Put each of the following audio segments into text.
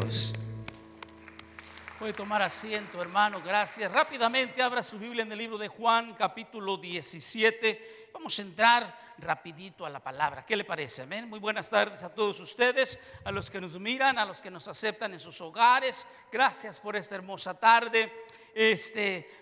Dios. Puede tomar asiento, hermano, gracias. Rápidamente abra su Biblia en el libro de Juan, capítulo 17. Vamos a entrar rapidito a la palabra. ¿Qué le parece? Amén. Muy buenas tardes a todos ustedes, a los que nos miran, a los que nos aceptan en sus hogares. Gracias por esta hermosa tarde.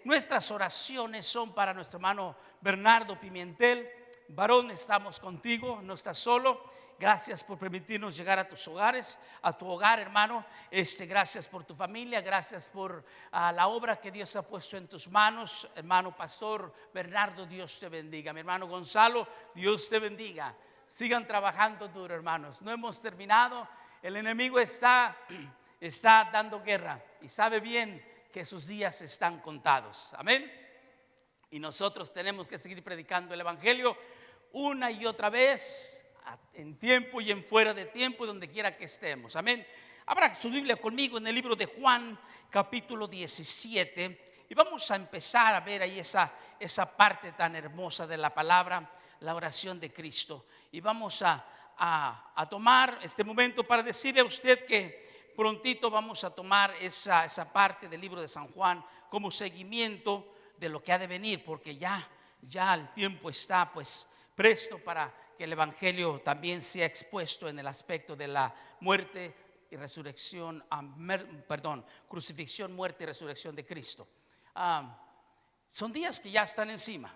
Nuestras oraciones son para nuestro hermano Bernardo Pimentel. Varón, estamos contigo, no estás solo. Gracias por permitirnos llegar a tus hogares, a tu hogar, hermano. Gracias por tu familia, gracias por la obra que Dios ha puesto en tus manos. Hermano Pastor Bernardo, Dios te bendiga. Mi hermano Gonzalo, Dios te bendiga. Sigan trabajando duro, hermanos. No hemos terminado. El enemigo está dando guerra y sabe bien que sus días están contados. Amén. Y nosotros tenemos que seguir predicando el evangelio una y otra vez, en tiempo y en fuera de tiempo, donde quiera que estemos. Amén. Abra su Biblia conmigo en el libro de Juan, capítulo 17, y vamos a empezar a ver ahí esa parte tan hermosa de la palabra, la oración de Cristo. Y vamos a tomar este momento para decirle a usted que prontito vamos a tomar esa parte del libro de San Juan como seguimiento de lo que ha de venir, porque ya el tiempo está pues presto para que el evangelio también sea expuesto en el aspecto de la muerte y resurrección, crucifixión, muerte y resurrección de Cristo. Son días que ya están encima,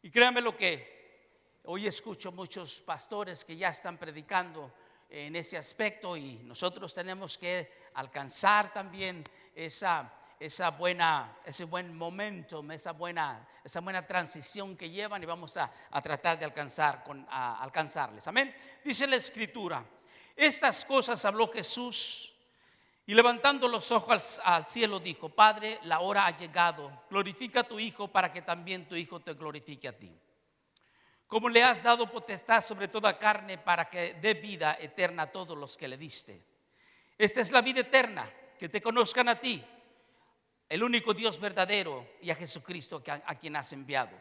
y créanme lo que hoy escucho muchos pastores que ya están predicando en ese aspecto, y nosotros tenemos que alcanzar también ese buen momentum, esa buena transición que llevan, y vamos a tratar de alcanzarles. Amén. Dice la escritura: estas cosas habló Jesús, y levantando los ojos al cielo dijo: Padre, la hora ha llegado, glorifica a tu Hijo, para que también tu Hijo te glorifique a ti. Como le has dado potestad sobre toda carne, para que dé vida eterna a todos los que le diste. Esta es la vida eterna, que te conozcan a ti, el único Dios verdadero, y a Jesucristo a quien has enviado.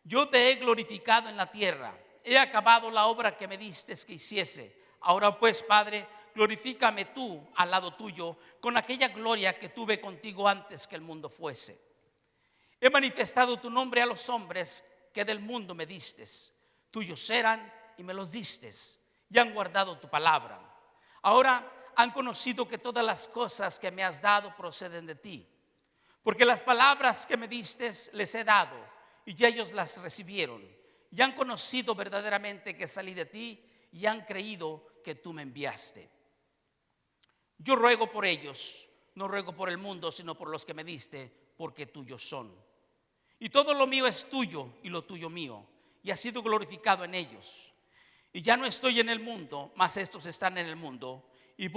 Yo te he glorificado en la tierra, he acabado la obra que me diste que hiciese. Ahora pues, Padre, glorifícame tú al lado tuyo con aquella gloria que tuve contigo antes que el mundo fuese. He manifestado tu nombre a los hombres que del mundo me distes. Tuyos eran y me los distes, y han guardado tu palabra. Ahora han conocido que todas las cosas que me has dado proceden de ti. Porque las palabras que me diste les he dado, y ya ellos las recibieron, y han conocido verdaderamente que salí de ti, y han creído que tú me enviaste. Yo ruego por ellos, no ruego por el mundo, sino por los que me diste, porque tuyos son. Y todo lo mío es tuyo, y lo tuyo mío, y has sido glorificado en ellos. Y ya no estoy en el mundo, mas estos están en el mundo, y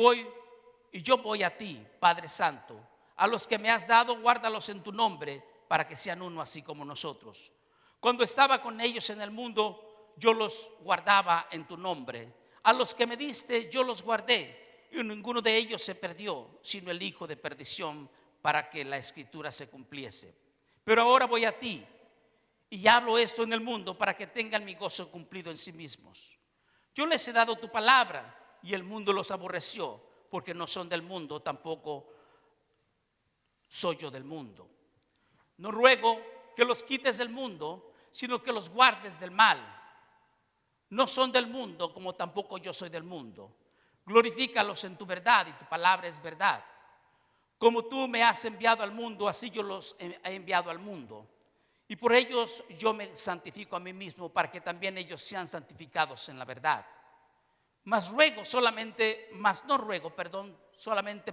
yo voy a ti, Padre Santo. A los que me has dado, guárdalos en tu nombre, para que sean uno así como nosotros. Cuando estaba con ellos en el mundo, yo los guardaba en tu nombre. A los que me diste, yo los guardé, y ninguno de ellos se perdió, sino el hijo de perdición, para que la escritura se cumpliese. Pero ahora voy a ti, y hablo esto en el mundo, para que tengan mi gozo cumplido en sí mismos. Yo les he dado tu palabra, y el mundo los aborreció, porque no son del mundo, tampoco soy yo del mundo. No ruego que los quites del mundo, sino que los guardes del mal. No son del mundo, como tampoco yo soy del mundo. Glorifícalos en tu verdad, y tu palabra es verdad. Como tú me has enviado al mundo, así yo los he enviado al mundo. Y por ellos yo me santifico a mí mismo, para que también ellos sean santificados en la verdad. Mas no ruego solamente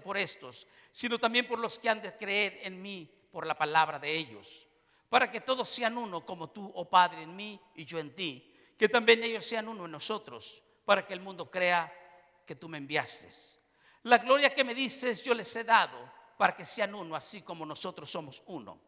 por estos, sino también por los que han de creer en mí por la palabra de ellos, para que todos sean uno, como tú, oh Padre, en mí y yo en ti, que también ellos sean uno en nosotros, para que el mundo crea que tú me enviaste. La gloria que me dices yo les he dado, para que sean uno, así como nosotros somos uno.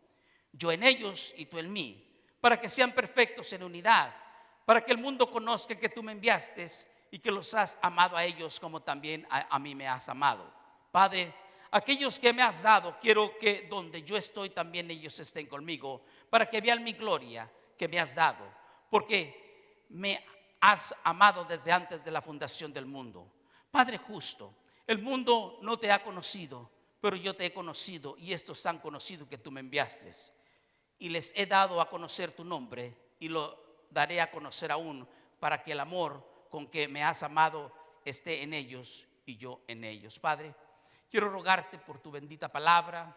Yo en ellos y tú en mí, para que sean perfectos en unidad, para que el mundo conozca que tú me enviaste y que los has amado a ellos como también a mí me has amado. Padre, aquellos que me has dado, quiero que donde yo estoy también ellos estén conmigo, para que vean mi gloria que me has dado, porque me has amado desde antes de la fundación del mundo. Padre justo, el mundo no te ha conocido, pero yo te he conocido y estos han conocido que tú me enviaste. Y les he dado a conocer tu nombre y lo daré a conocer aún, para que el amor con que me has amado esté en ellos y yo en ellos. Padre, quiero rogarte por tu bendita palabra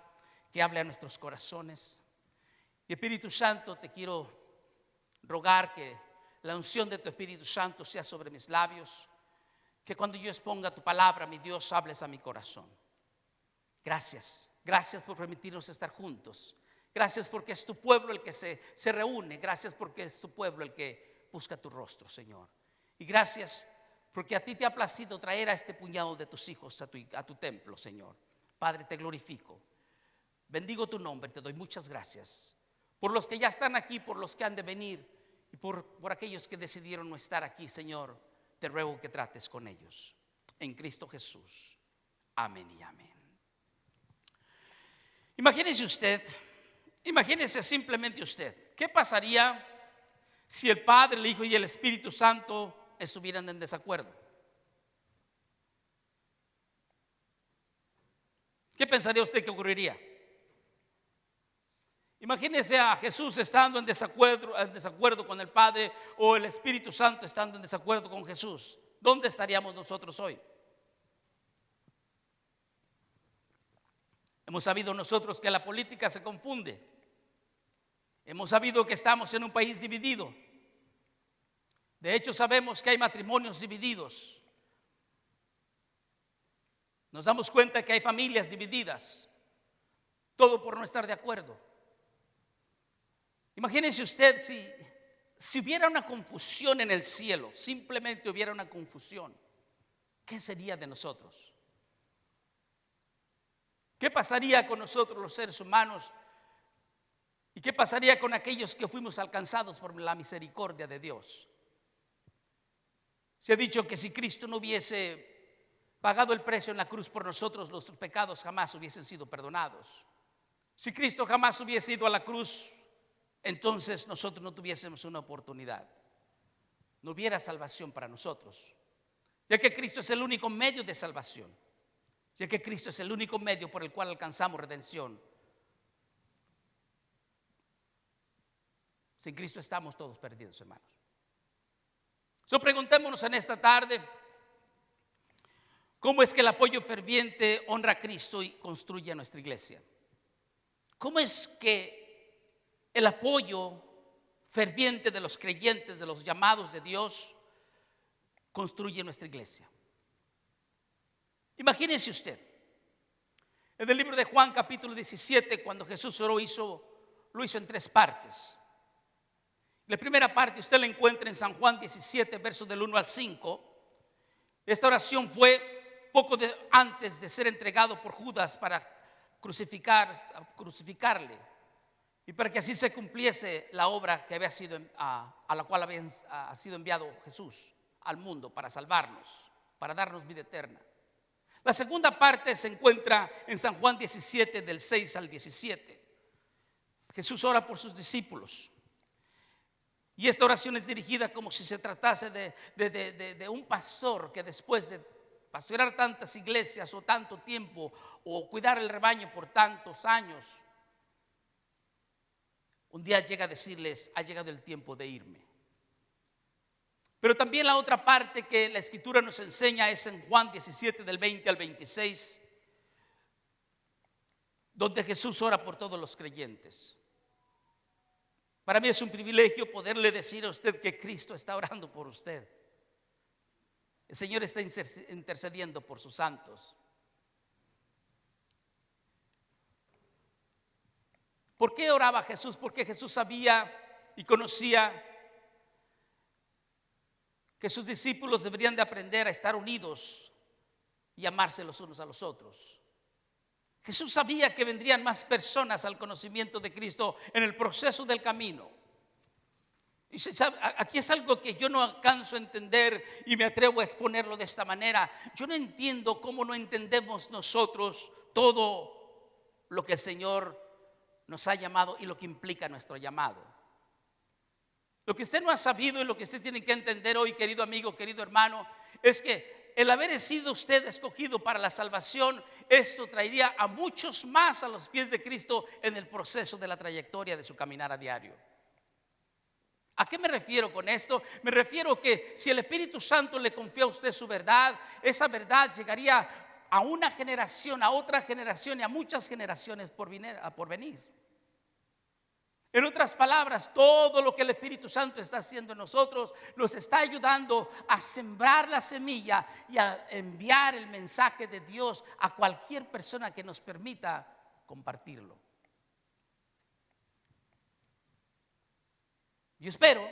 que hable a nuestros corazones. Y Espíritu Santo, te quiero rogar que la unción de tu Espíritu Santo sea sobre mis labios, que cuando yo exponga tu palabra, mi Dios, hables a mi corazón. Gracias por permitirnos estar juntos. Gracias porque es tu pueblo el que se reúne. Gracias porque es tu pueblo el que busca tu rostro, Señor. Y gracias porque a ti te ha placido traer a este puñado de tus hijos a tu templo, Señor. Padre, te glorifico. Bendigo tu nombre, te doy muchas gracias por los que ya están aquí, por los que han de venir y por aquellos que decidieron no estar aquí, Señor. Te ruego que trates con ellos. En Cristo Jesús. Amén y amén. Imagínese simplemente usted, ¿qué pasaría si el Padre, el Hijo y el Espíritu Santo estuvieran en desacuerdo? ¿Qué pensaría usted que ocurriría? Imagínese a Jesús estando en desacuerdo con el Padre, o el Espíritu Santo estando en desacuerdo con Jesús. ¿Dónde estaríamos nosotros hoy? Hemos sabido nosotros que la política se confunde. Hemos sabido que estamos en un país dividido. De hecho, sabemos que hay matrimonios divididos. Nos damos cuenta que hay familias divididas. Todo por no estar de acuerdo. Imagínese usted si hubiera una confusión en el cielo, simplemente hubiera una confusión. ¿Qué sería de nosotros? ¿Qué pasaría con nosotros los seres humanos? ¿Y qué pasaría con aquellos que fuimos alcanzados por la misericordia de Dios? Se ha dicho que si Cristo no hubiese pagado el precio en la cruz por nosotros, nuestros pecados jamás hubiesen sido perdonados. Si Cristo jamás hubiese ido a la cruz, entonces nosotros no tuviésemos una oportunidad. No hubiera salvación para nosotros, ya que Cristo es el único medio de salvación, ya que Cristo es el único medio por el cual alcanzamos redención. Sin Cristo estamos todos perdidos, hermanos. Preguntémonos en esta tarde, ¿cómo es que el apoyo ferviente honra a Cristo y construye a nuestra iglesia? ¿Cómo es que el apoyo ferviente de los creyentes, de los llamados de Dios, construye nuestra iglesia? Imagínese usted, en el libro de Juan capítulo 17, cuando Jesús oró, lo hizo en 3 partes. La primera parte usted la encuentra en San Juan 17, versos del 1 al 5. Esta oración fue antes de ser entregado por Judas para crucificarle, y para que así se cumpliese la obra que a la cual ha sido enviado Jesús al mundo, para salvarnos, para darnos vida eterna. La segunda parte se encuentra en San Juan 17, del 6 al 17. Jesús ora por sus discípulos. Y esta oración es dirigida como si se tratase de un pastor que, después de pastorear tantas iglesias o tanto tiempo, o cuidar el rebaño por tantos años, un día llega a decirles: ha llegado el tiempo de irme. Pero también la otra parte que la Escritura nos enseña es en Juan 17, del 20 al 26, donde Jesús ora por todos los creyentes. Para mí es un privilegio poderle decir a usted que Cristo está orando por usted. El Señor está intercediendo por sus santos. ¿Por qué oraba Jesús? Porque Jesús sabía y conocía que sus discípulos deberían de aprender a estar unidos y amarse los unos a los otros. Jesús sabía que vendrían más personas al conocimiento de Cristo en el proceso del camino. Y aquí es algo que yo no alcanzo a entender y me atrevo a exponerlo de esta manera. Yo no entiendo cómo no entendemos nosotros todo lo que el Señor nos ha llamado y lo que implica nuestro llamado. Lo que usted no ha sabido y lo que usted tiene que entender hoy, querido amigo, querido hermano, es que el haber sido usted escogido para la salvación, esto traería a muchos más a los pies de Cristo en el proceso de la trayectoria de su caminar a diario. ¿A qué me refiero con esto? Me refiero que si el Espíritu Santo le confía a usted su verdad, esa verdad llegaría a una generación, a otra generación y a muchas generaciones por venir. En otras palabras, todo lo que el Espíritu Santo está haciendo en nosotros nos está ayudando a sembrar la semilla y a enviar el mensaje de Dios a cualquier persona que nos permita compartirlo. Yo espero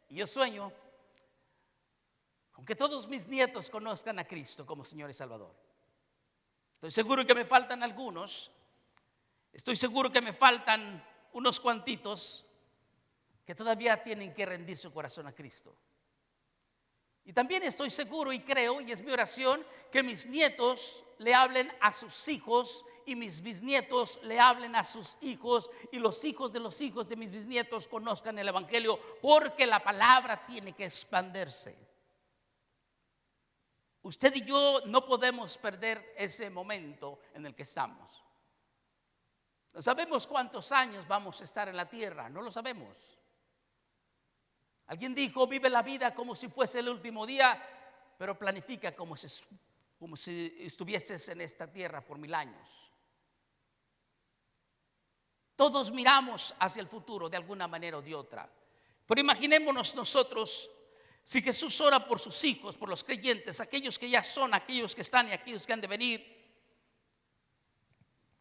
y yo sueño con que todos mis nietos conozcan a Cristo como Señor y Salvador. Estoy seguro que me faltan algunos. Estoy seguro que me faltan unos cuantitos que todavía tienen que rendir su corazón a Cristo. Y también estoy seguro y creo, y es mi oración, que mis nietos le hablen a sus hijos y mis bisnietos le hablen a sus hijos y los hijos de mis bisnietos conozcan el Evangelio, porque la palabra tiene que expandirse. Usted y yo no podemos perder ese momento en el que estamos. No sabemos cuántos años vamos a estar en la tierra, no lo sabemos. Alguien dijo, vive la vida como si fuese el último día, pero planifica como si estuvieses en esta tierra por 1000 años. Todos miramos hacia el futuro de alguna manera o de otra. Pero imaginémonos nosotros, si Jesús ora por sus hijos, por los creyentes, aquellos que ya son, aquellos que están y aquellos que han de venir,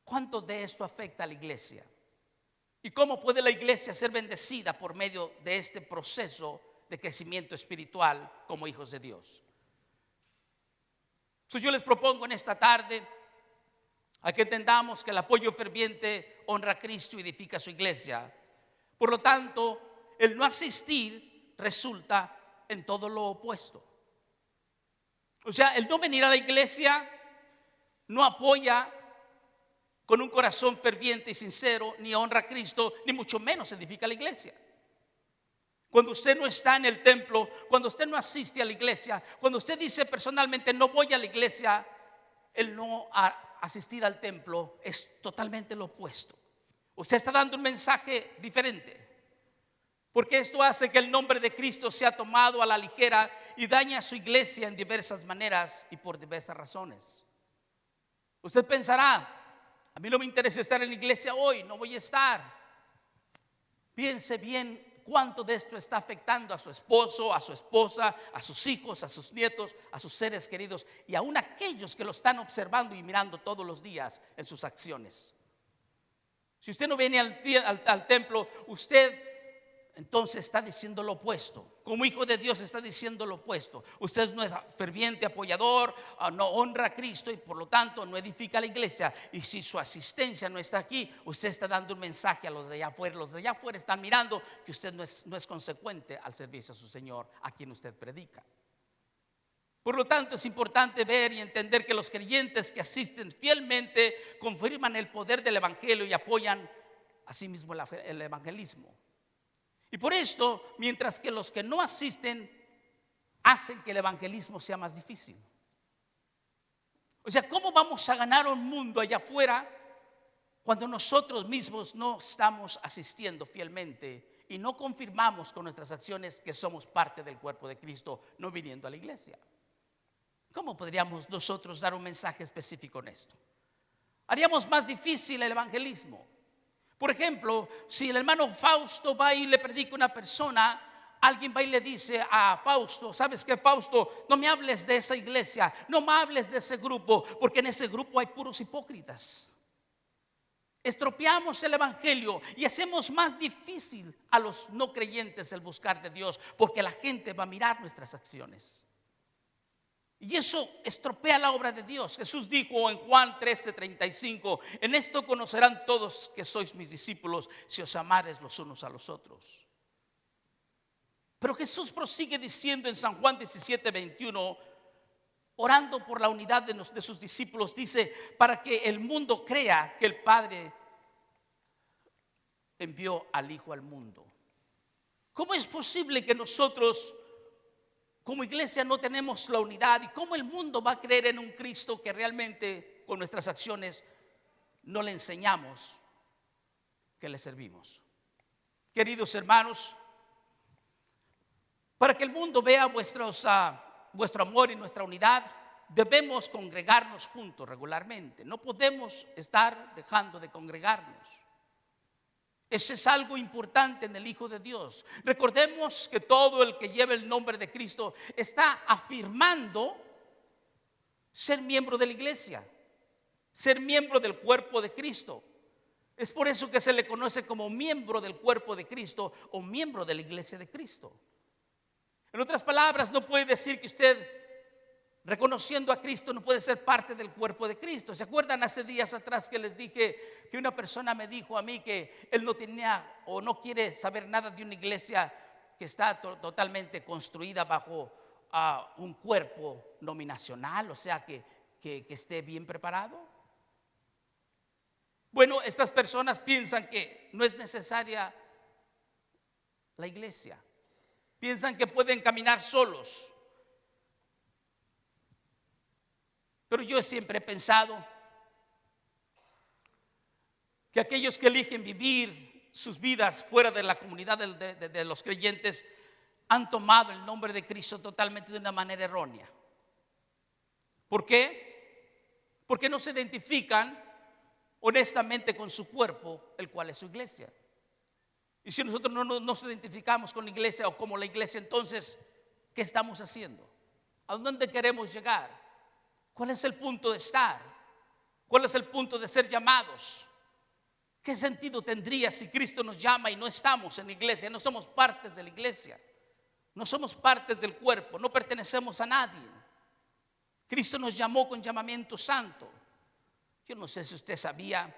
¿cuánto de esto afecta a la iglesia? ¿Y cómo puede la iglesia ser bendecida por medio de este proceso de crecimiento espiritual como hijos de Dios? Yo les propongo en esta tarde a que entendamos que el apoyo ferviente honra a Cristo y edifica a su iglesia. Por lo tanto, el no asistir resulta en todo lo opuesto. O sea, el no venir a la iglesia no apoya con un corazón ferviente y sincero, ni honra a Cristo, ni mucho menos edifica la iglesia. Cuando usted no está en el templo, cuando usted no asiste a la iglesia, cuando usted dice personalmente no voy a la iglesia, el no asistir al templo es totalmente lo opuesto. Usted está dando un mensaje diferente, porque esto hace que el nombre de Cristo sea tomado a la ligera y daña a su iglesia en diversas maneras y por diversas razones. Usted pensará, a mí no me interesa estar en la iglesia hoy, no voy a estar. Piense bien cuánto de esto está afectando a su esposo, a su esposa, a sus hijos, a sus nietos, a sus seres queridos y aún a aquellos que lo están observando y mirando todos los días en sus acciones. Si usted no viene al templo, usted entonces está diciendo lo opuesto. Como hijo de Dios está diciendo lo opuesto. Usted no es ferviente apoyador, no honra a Cristo y por lo tanto no edifica la iglesia. Y si su asistencia no está aquí, usted está dando un mensaje a los de allá afuera. Los de allá afuera están mirando que usted no es consecuente al servicio a su Señor, a quien usted predica. Por lo tanto, es importante ver y entender que los creyentes que asisten fielmente confirman el poder del evangelio y apoyan asimismo el evangelismo. Y por esto, mientras que los que no asisten hacen que el evangelismo sea más difícil. O sea, ¿cómo vamos a ganar un mundo allá afuera cuando nosotros mismos no estamos asistiendo fielmente y no confirmamos con nuestras acciones que somos parte del cuerpo de Cristo, no viniendo a la iglesia? ¿Cómo podríamos nosotros dar un mensaje específico en esto? Haríamos más difícil el evangelismo. Por ejemplo, si el hermano Fausto va y le predica a una persona, alguien va y le dice a Fausto, ¿sabes qué, Fausto? No me hables de esa iglesia, no me hables de ese grupo, porque en ese grupo hay puros hipócritas. Estropeamos el evangelio y hacemos más difícil a los no creyentes el buscar de Dios, porque la gente va a mirar nuestras acciones. Y eso estropea la obra de Dios. Jesús dijo en Juan 13:35, en esto conocerán todos que sois mis discípulos, si os amares los unos a los otros. Pero Jesús prosigue diciendo en San Juan 17:21, orando por la unidad de sus discípulos, dice, para que el mundo crea que el Padre envió al Hijo al mundo. ¿Cómo es posible que nosotros como iglesia no tenemos la unidad, y cómo el mundo va a creer en un Cristo que realmente con nuestras acciones no le enseñamos que le servimos. Queridos hermanos, para que el mundo vea vuestro amor y nuestra unidad, debemos congregarnos juntos regularmente. No podemos estar dejando de congregarnos. Eso es algo importante en el Hijo de Dios. Recordemos que todo el que lleva el nombre de Cristo está afirmando ser miembro de la iglesia, ser miembro del cuerpo de Cristo. Es por eso que se le conoce como miembro del cuerpo de Cristo o miembro de la iglesia de Cristo. En otras palabras, no puede decir que usted, reconociendo a Cristo, no puede ser parte del cuerpo de Cristo. ¿Se acuerdan hace días atrás que les dije que una persona me dijo a mí que él no tenía o no quiere saber nada de una iglesia que está totalmente construida bajo un cuerpo nominacional, o sea que esté bien preparado? Bueno, estas personas piensan que no es necesaria la iglesia. Piensan que pueden caminar solos. Pero yo siempre he pensado que aquellos que eligen vivir sus vidas fuera de la comunidad de los creyentes han tomado el nombre de Cristo totalmente de una manera errónea. ¿Por qué? Porque no se identifican honestamente con su cuerpo, el cual es su iglesia. Y si nosotros no nos identificamos con la iglesia o como la iglesia, entonces, ¿qué estamos haciendo? ¿A dónde queremos llegar? ¿Cuál es el punto de estar? ¿Cuál es el punto de ser llamados? ¿Qué sentido tendría si Cristo nos llama y no estamos en la iglesia? No somos partes de la iglesia, no somos partes del cuerpo, no pertenecemos a nadie. Cristo nos llamó con llamamiento santo. Yo no sé si usted sabía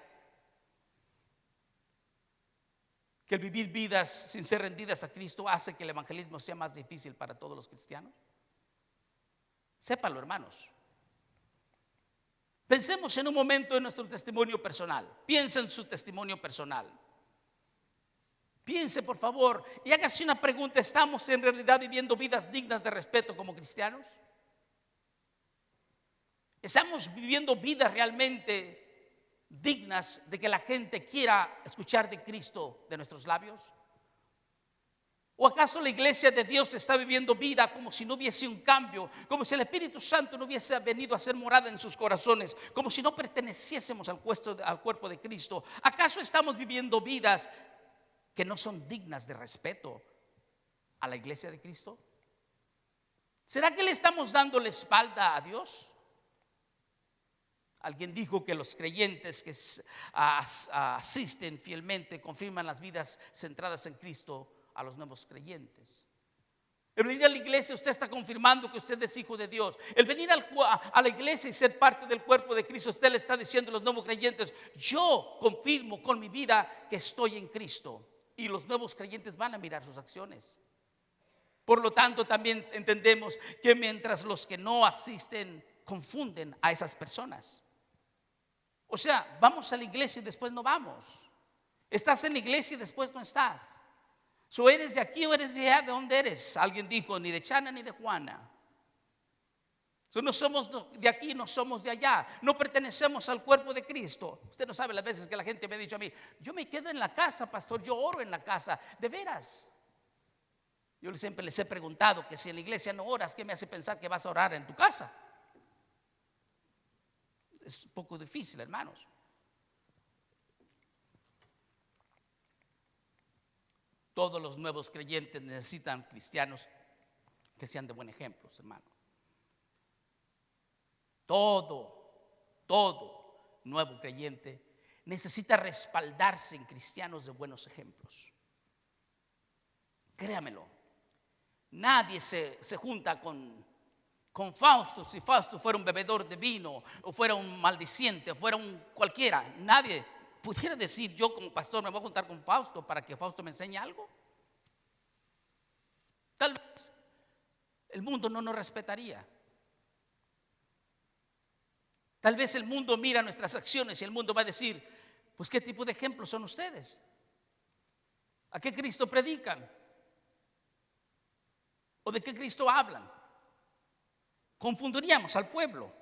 que el vivir vidas sin ser rendidas a Cristo hace que el evangelismo sea más difícil para todos los cristianos. Sépalo, hermanos. Pensemos en un momento en nuestro testimonio personal. Piensa en su testimonio personal. Piense, por favor, y hágase una pregunta: ¿estamos en realidad viviendo vidas dignas de respeto como cristianos? ¿Estamos viviendo vidas realmente dignas de que la gente quiera escuchar de Cristo de nuestros labios? ¿O acaso la iglesia de Dios está viviendo vida como si no hubiese un cambio, como si el Espíritu Santo no hubiese venido a hacer morada en sus corazones, como si no perteneciésemos al cuerpo de Cristo? ¿Acaso estamos viviendo vidas que no son dignas de respeto a la iglesia de Cristo? ¿Será que le estamos dando la espalda a Dios? Alguien dijo que los creyentes que asisten fielmente confirman las vidas centradas en Cristo a los nuevos creyentes. El venir a la iglesia, usted está confirmando que usted es hijo de Dios. El venir a la iglesia y ser parte del cuerpo de Cristo, usted le está diciendo a los nuevos creyentes: yo confirmo con mi vida que estoy en Cristo. Y los nuevos creyentes van a mirar sus acciones. Por lo tanto, también entendemos que mientras los que no asisten confunden a esas personas. O sea, vamos a la iglesia y después no vamos. Estás en la iglesia y después no estás. ¿So eres de aquí o eres de allá? ¿De dónde eres? Alguien dijo: ni de Chana ni de Juana. No somos de aquí, no somos de allá. No pertenecemos al cuerpo de Cristo. Usted no sabe las veces que la gente me ha dicho a mí: yo me quedo en la casa, pastor, yo oro en la casa. ¿De veras? Yo siempre les he preguntado que si en la iglesia no oras, ¿qué me hace pensar que vas a orar en tu casa? Es un poco difícil, hermanos. Todos los nuevos creyentes necesitan cristianos que sean de buen ejemplo, hermano. Todo nuevo creyente necesita respaldarse en cristianos de buenos ejemplos. Créamelo. Nadie se junta con Fausto si Fausto fuera un bebedor de vino, o fuera un maldiciente, o fuera un cualquiera. Nadie pudiera decir: yo como pastor me voy a juntar con Fausto para que Fausto me enseñe algo. Tal vez el mundo no nos respetaría. Tal vez el mundo mira nuestras acciones y el mundo va a decir: pues ¿qué tipo de ejemplos son ustedes? ¿A qué Cristo predican? ¿O de qué Cristo hablan? confundiríamos al pueblo.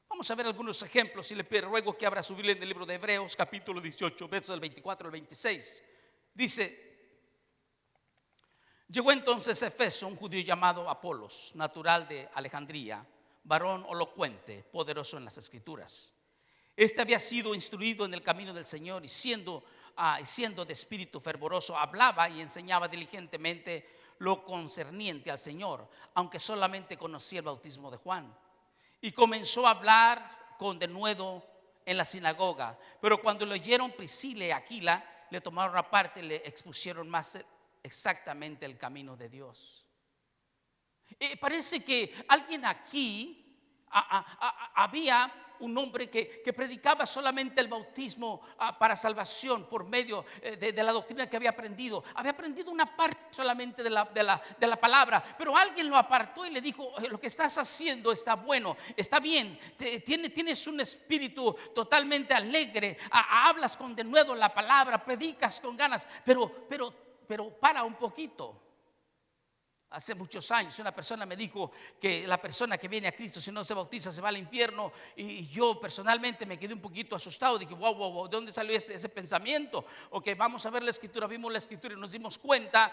Vamos a ver algunos ejemplos y le ruego que abra su Biblia en el libro de Hebreos, capítulo 18, versos del 24 al 26. Dice: llegó entonces a Efeso un judío llamado Apolos, natural de Alejandría, varón elocuente, poderoso en las escrituras. Este había sido instruido en el camino del Señor y siendo de espíritu fervoroso, hablaba y enseñaba diligentemente lo concerniente al Señor, aunque solamente conocía el bautismo de Juan. Y comenzó a hablar con denuedo en la sinagoga. Pero cuando lo oyeron Priscila y Aquila, le tomaron aparte y le expusieron más exactamente el camino de Dios. Parece que alguien aquí había un hombre que predicaba solamente el bautismo para salvación por medio de la doctrina que había aprendido. Había aprendido una parte solamente de la palabra, pero alguien lo apartó y le dijo: lo que estás haciendo está bueno, está bien, tienes un espíritu totalmente alegre, hablas con denuedo la palabra, predicas con ganas, pero para un poquito. Hace muchos años una persona me dijo que la persona que viene a Cristo, si no se bautiza, se va al infierno. Y yo personalmente me quedé un poquito asustado. Dije: wow, ¿de dónde salió ese pensamiento? Ok, vamos a ver la escritura. Vimos la escritura y nos dimos cuenta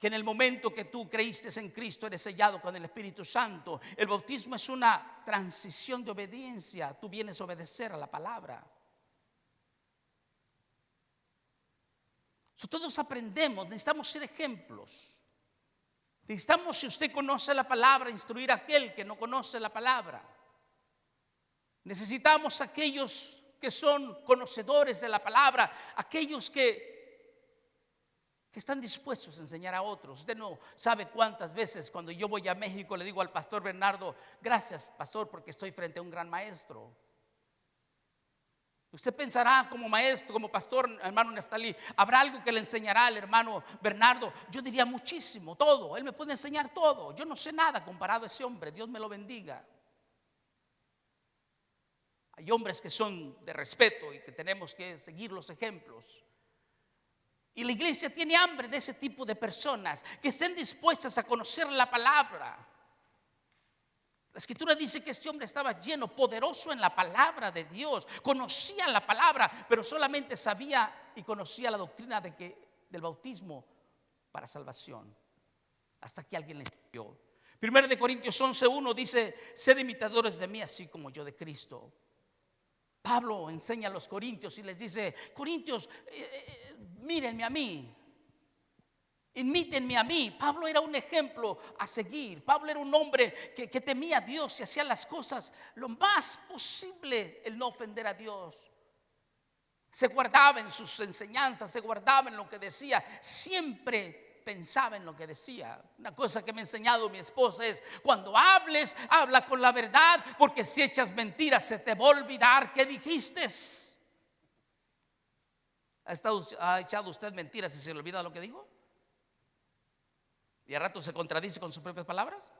que en el momento que tú creíste en Cristo, eres sellado con el Espíritu Santo. El bautismo es una transición de obediencia. Tú vienes a obedecer a la palabra. Todos aprendemos, necesitamos ser ejemplos. Necesitamos, si usted conoce la palabra, instruir a aquel que no conoce la palabra. Necesitamos aquellos que son conocedores de la palabra, aquellos que están dispuestos a enseñar a otros. Usted no sabe cuántas veces cuando yo voy a México le digo al pastor Bernardo: gracias, pastor, porque estoy frente a un gran maestro. Usted pensará, como maestro, como pastor, hermano Neftalí, ¿habrá algo que le enseñará al hermano Bernardo? Yo diría muchísimo, todo. Él me puede enseñar todo. Yo no sé nada comparado a ese hombre. Dios me lo bendiga. Hay hombres que son de respeto y que tenemos que seguir los ejemplos. Y la iglesia tiene hambre de ese tipo de personas que estén dispuestas a conocer la palabra. La escritura dice que este hombre estaba lleno, poderoso en la palabra de Dios. Conocía la palabra, pero solamente sabía y conocía la doctrina del bautismo para salvación. Hasta que alguien le enseñó. 1 Corintios 11:1 dice: sed imitadores de mí, así como yo de Cristo. Pablo enseña a los corintios y les dice: corintios, mírenme a mí. Imítenme a mí. Pablo era un ejemplo a seguir. Pablo era un hombre que temía a Dios y hacía las cosas lo más posible el no ofender a Dios. Se guardaba en sus enseñanzas, se guardaba en lo que decía, siempre pensaba en lo que decía. Una cosa que me ha enseñado mi esposa es: cuando hables, habla con la verdad, porque si echas mentiras se te va a olvidar qué dijiste. ¿Ha echado usted mentiras y se le olvida lo que dijo? Y a rato se contradice con sus propias palabras.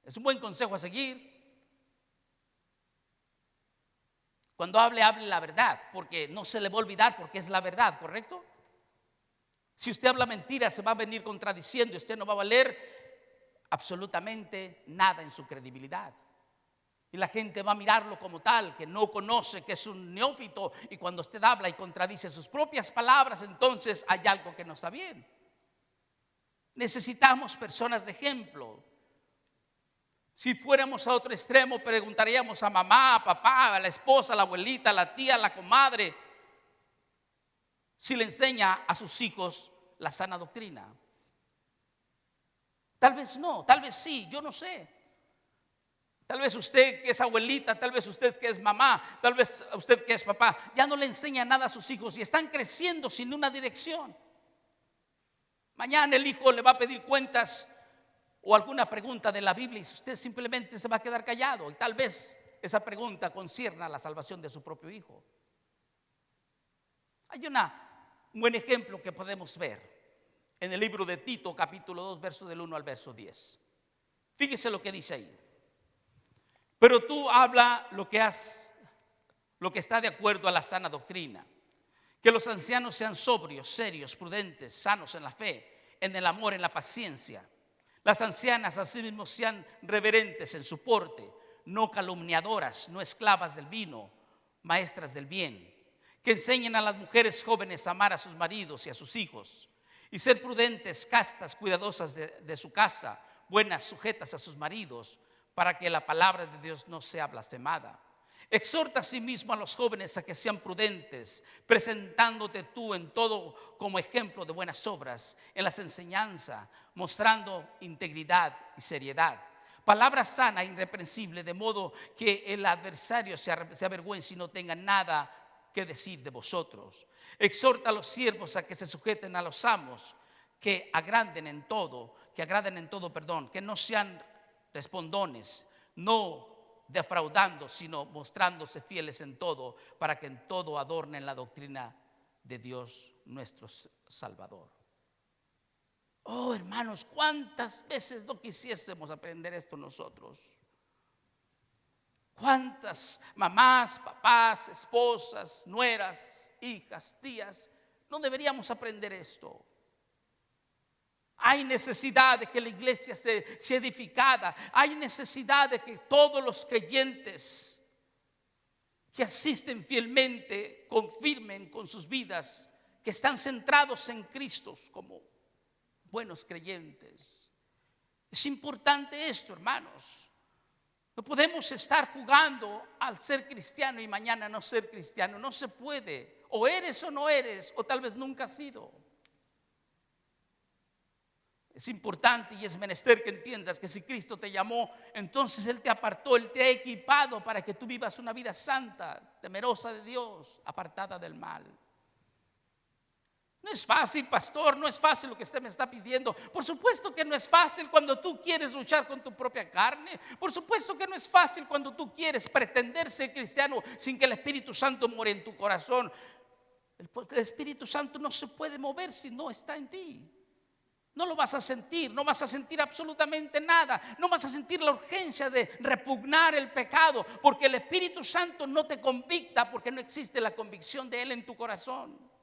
Es un buen consejo a seguir. Cuando hable la verdad, porque no se le va a olvidar, porque es la verdad, ¿correcto? Si usted habla mentira, se va a venir contradiciendo y usted no va a valer absolutamente nada en su credibilidad. Y la gente va a mirarlo como tal, que no conoce, que es un neófito. Y cuando usted habla y contradice sus propias palabras, entonces hay algo que no está bien. Necesitamos personas de ejemplo. Si fuéramos a otro extremo, preguntaríamos a mamá, a papá, a la esposa, a la abuelita, a la tía, a la comadre, si le enseña a sus hijos la sana doctrina. Tal vez no, tal vez sí, yo no sé. Tal vez usted que es abuelita, tal vez usted que es mamá, tal vez usted que es papá, ya no le enseña nada a sus hijos y están creciendo sin una dirección. Mañana el hijo le va a pedir cuentas o alguna pregunta de la Biblia y usted simplemente se va a quedar callado. Y tal vez esa pregunta concierna la salvación de su propio hijo. Hay un buen ejemplo que podemos ver en el libro de Tito, capítulo 2, verso del 1 al verso 10. Fíjese lo que dice ahí. Pero tú habla lo que está de acuerdo a la sana doctrina. Que los ancianos sean sobrios, serios, prudentes, sanos en la fe, en el amor, en la paciencia. Las ancianas asimismo sean reverentes en su porte, no calumniadoras, no esclavas del vino, maestras del bien, que enseñen a las mujeres jóvenes a amar a sus maridos y a sus hijos, y ser prudentes, castas, cuidadosas de su casa, buenas, sujetas a sus maridos, para que la palabra de Dios no sea blasfemada. Exhorta asimismo a los jóvenes a que sean prudentes, presentándote tú en todo como ejemplo de buenas obras, en las enseñanzas, mostrando integridad y seriedad. Palabra sana e irreprensible, de modo que el adversario se avergüence y no tenga nada que decir de vosotros. Exhorta a los siervos a que se sujeten a los amos, que agraden en todo, que no sean respondones, no defraudando, sino mostrándose fieles en todo, para que en todo adornen la doctrina de Dios nuestro Salvador. Oh, hermanos, cuántas veces no quisiésemos aprender esto nosotros. Cuántas mamás, papás, esposas, nueras, hijas, tías, no deberíamos aprender esto. Hay necesidad de que la iglesia sea edificada. Hay necesidad de que todos los creyentes que asisten fielmente confirmen con sus vidas que están centrados en Cristo como buenos creyentes. Es importante esto, hermanos. No podemos estar jugando al ser cristiano y mañana no ser cristiano. No se puede. O eres o no eres, o tal vez nunca has sido. Es importante y es menester que entiendas que si Cristo te llamó, entonces Él te apartó, Él te ha equipado para que tú vivas una vida santa, temerosa de Dios, apartada del mal. No es fácil, pastor, no es fácil lo que usted me está pidiendo. Por supuesto que no es fácil cuando tú quieres luchar con tu propia carne. Por supuesto que no es fácil cuando tú quieres pretender ser cristiano sin que el Espíritu Santo more en tu corazón. El Espíritu Santo no se puede mover si no está en ti. No lo vas a sentir, no vas a sentir absolutamente nada. No vas a sentir la urgencia de repugnar el pecado, porque el Espíritu Santo no te convicta, porque no existe la convicción de Él en tu corazón.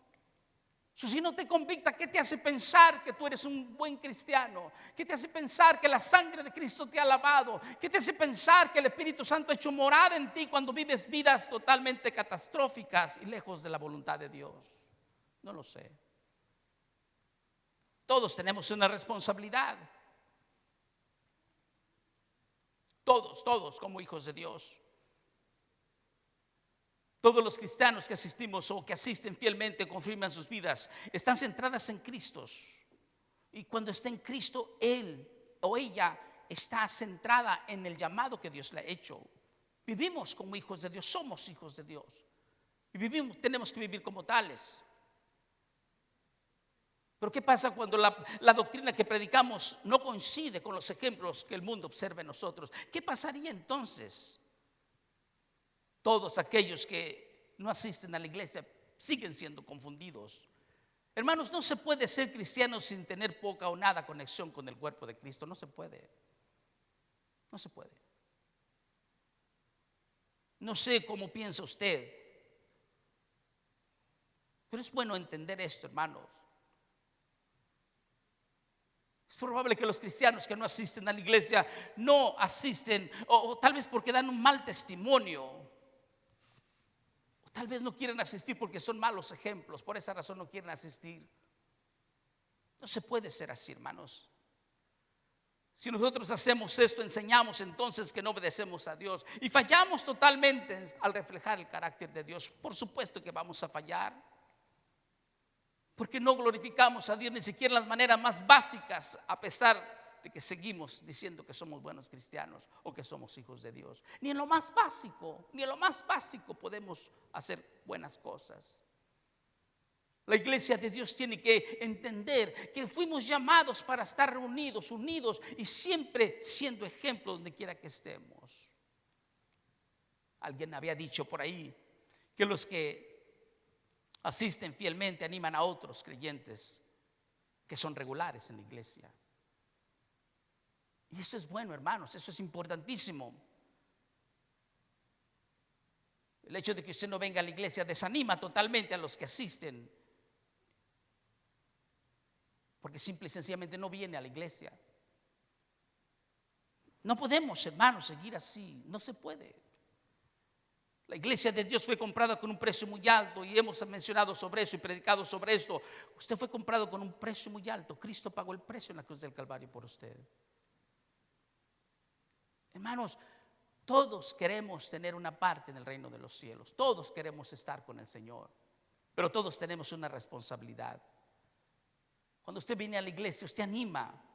Si no te convicta, ¿qué te hace pensar que tú eres un buen cristiano? ¿Qué te hace pensar que la sangre de Cristo te ha lavado? ¿Qué te hace pensar que el Espíritu Santo ha hecho morada en ti cuando vives vidas totalmente catastróficas y lejos de la voluntad de Dios? No lo sé. Todos tenemos una responsabilidad. Todos como hijos de Dios. Todos los cristianos que asistimos o que asisten fielmente, confirman sus vidas, están centradas en Cristo. Y cuando está en Cristo, él o ella está centrada en el llamado que Dios le ha hecho. Vivimos como hijos de Dios, somos hijos de Dios. Y tenemos que vivir como tales. Pero ¿qué pasa cuando la doctrina que predicamos no coincide con los ejemplos que el mundo observa en nosotros? ¿Qué pasaría entonces? Todos aquellos que no asisten a la iglesia siguen siendo confundidos. Hermanos, no se puede ser cristiano sin tener poca o nada conexión con el cuerpo de Cristo. No se puede. No se puede. No sé cómo piensa usted, pero es bueno entender esto, hermanos. Es probable que los cristianos que no asisten a la iglesia no asisten, o tal vez porque dan un mal testimonio, o tal vez no quieren asistir porque son malos ejemplos, por esa razón no quieren asistir. No se puede ser así, hermanos. Si nosotros hacemos esto, enseñamos entonces que no obedecemos a Dios y fallamos totalmente al reflejar el carácter de Dios. Por supuesto que vamos a fallar. Porque no glorificamos a Dios ni siquiera en las maneras más básicas, a pesar de que seguimos diciendo que somos buenos cristianos o que somos hijos de Dios. Ni en lo más básico podemos hacer buenas cosas. La iglesia de Dios tiene que entender que fuimos llamados para estar reunidos, unidos y siempre siendo ejemplo donde quiera que estemos. Alguien había dicho por ahí que los que asisten fielmente animan a otros creyentes que son regulares en la iglesia. Y eso es bueno, hermanos, eso es importantísimo. El hecho de que usted no venga a la iglesia desanima totalmente a los que asisten, porque simple y sencillamente no viene a la iglesia. No podemos, hermanos, seguir así. No se puede. La iglesia de Dios fue comprada con un precio muy alto y hemos mencionado sobre eso y predicado sobre esto. Usted fue comprado con un precio muy alto. Cristo pagó el precio en la cruz del Calvario por usted. Hermanos, todos queremos tener una parte en el reino de los cielos. Todos queremos estar con el Señor. Pero todos tenemos una responsabilidad. Cuando usted viene a la iglesia, usted anima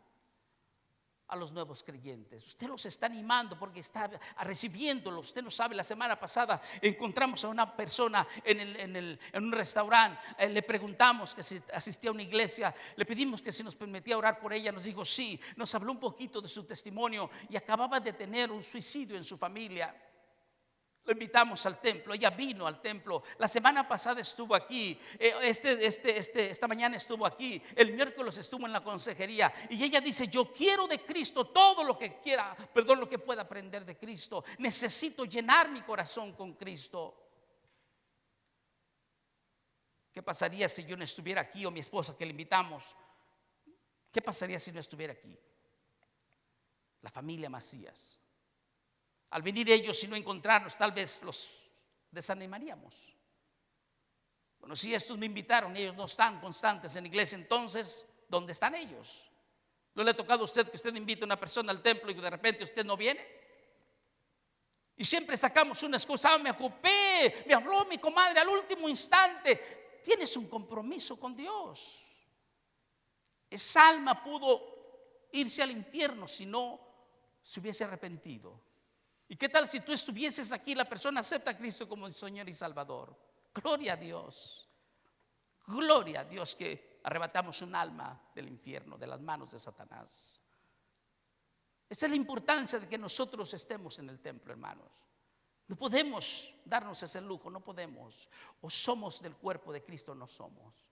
a los nuevos creyentes. Usted los está animando porque está recibiéndolos. Usted no sabe, la semana pasada encontramos a una persona en un restaurante. Le preguntamos que si asistía a una iglesia. Le pedimos que si nos permitía orar por ella. Nos dijo sí. Nos habló un poquito de su testimonio y acababa de tener un suicidio en su familia. Lo invitamos al templo, ella vino al templo. La semana pasada estuvo aquí, esta mañana estuvo aquí, el miércoles estuvo en la consejería. Y ella dice, yo quiero de Cristo todo lo que quiera, perdón, lo que pueda aprender de Cristo. Necesito llenar mi corazón con Cristo. ¿Qué pasaría si yo no estuviera aquí o mi esposa que le invitamos? ¿Qué pasaría si no estuviera aquí? La familia Macías. Al venir ellos y no encontrarnos, tal vez los desanimaríamos. Bueno, si estos me invitaron y ellos no están constantes en la iglesia, entonces, ¿dónde están ellos? ¿No le ha tocado a usted que usted invite a una persona al templo y de repente usted no viene? Y siempre sacamos una excusa, me ocupé, me habló mi comadre al último instante. Tienes un compromiso con Dios. Esa alma pudo irse al infierno si no se hubiese arrepentido. ¿Y qué tal si tú estuvieses aquí y la persona acepta a Cristo como el Señor y Salvador? Gloria a Dios. Gloria a Dios que arrebatamos un alma del infierno, de las manos de Satanás. Esa es la importancia de que nosotros estemos en el templo, hermanos. No podemos darnos ese lujo, no podemos. O somos del cuerpo de Cristo o no somos.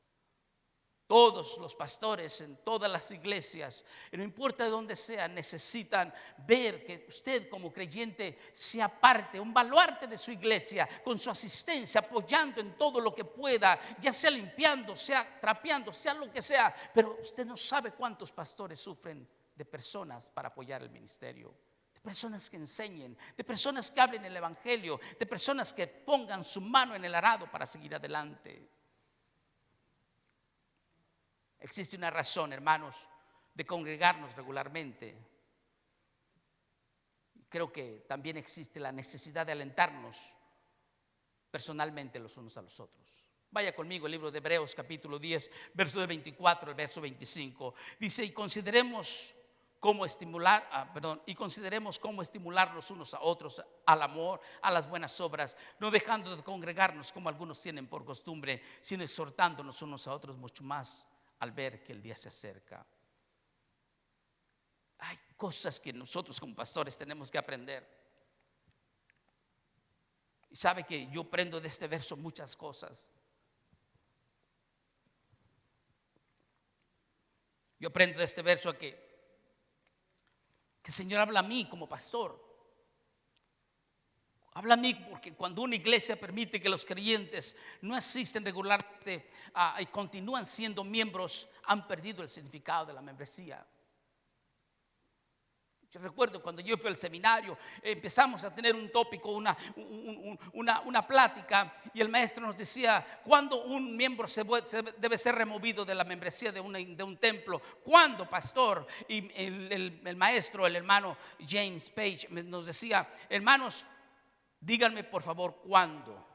Todos los pastores en todas las iglesias, no importa de dónde sean, necesitan ver que usted como creyente sea parte, un baluarte de su iglesia, con su asistencia, apoyando en todo lo que pueda, ya sea limpiando, sea trapeando, sea lo que sea. Pero usted no sabe cuántos pastores sufren de personas para apoyar el ministerio, de personas que enseñen, de personas que hablen el evangelio, de personas que pongan su mano en el arado para seguir adelante. Existe una razón, hermanos, de congregarnos regularmente. Creo que también existe la necesidad de alentarnos personalmente los unos a los otros. Vaya conmigo el libro de Hebreos capítulo 10, verso del 24 al verso 25. Dice, y consideremos cómo estimularnos unos a otros al amor, a las buenas obras, no dejando de congregarnos como algunos tienen por costumbre, sino exhortándonos unos a otros mucho más al ver que el día se acerca. Hay cosas que nosotros como pastores tenemos que aprender. Y sabe que yo aprendo de este verso muchas cosas. Yo aprendo de este verso a que el Señor habla a mí como pastor. Habla a mí porque cuando una iglesia permite que los creyentes no asisten regularmente y continúan siendo miembros, han perdido el significado de la membresía. Yo recuerdo cuando yo fui al seminario, empezamos a tener un tópico, una plática, y el maestro nos decía, ¿cuándo un miembro debe ser removido de la membresía de un templo? ¿Cuándo, pastor? Y el maestro, el hermano James Page, nos decía, hermanos, díganme por favor, ¿cuándo?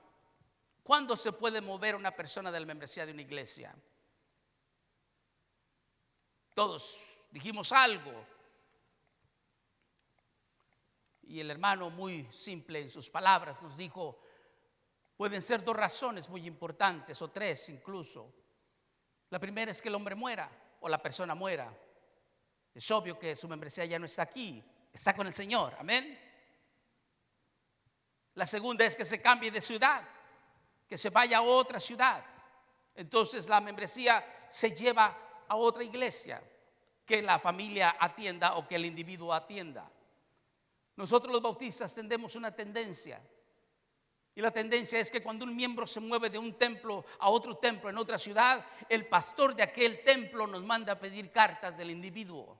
¿Cuándo se puede mover una persona de la membresía de una iglesia? Todos dijimos algo. Y el hermano, muy simple en sus palabras, nos dijo, pueden ser dos razones muy importantes, o tres incluso. La primera es que el hombre muera o la persona muera. Es obvio que su membresía ya no está aquí, está con el Señor, amén. La segunda es que se cambie de ciudad, que se vaya a otra ciudad. Entonces la membresía se lleva a otra iglesia que la familia atienda o que el individuo atienda. Nosotros los bautistas tenemos una tendencia, y la tendencia es que cuando un miembro se mueve de un templo a otro templo en otra ciudad, el pastor de aquel templo nos manda a pedir cartas del individuo.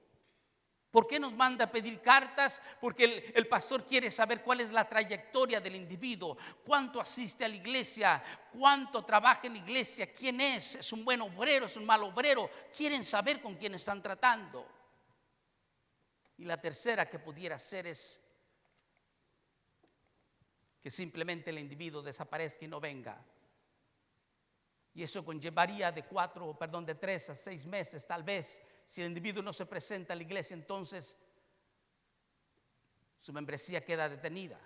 ¿Por qué nos manda a pedir cartas? Porque el pastor quiere saber cuál es la trayectoria del individuo, cuánto asiste a la iglesia, cuánto trabaja en la iglesia, quién es un buen obrero, es un mal obrero. Quieren saber con quién están tratando. Y la tercera que pudiera ser es que simplemente el individuo desaparezca y no venga. Y eso conllevaría de 3 a 6 meses tal vez. Si el individuo no se presenta a la iglesia, entonces su membresía queda detenida.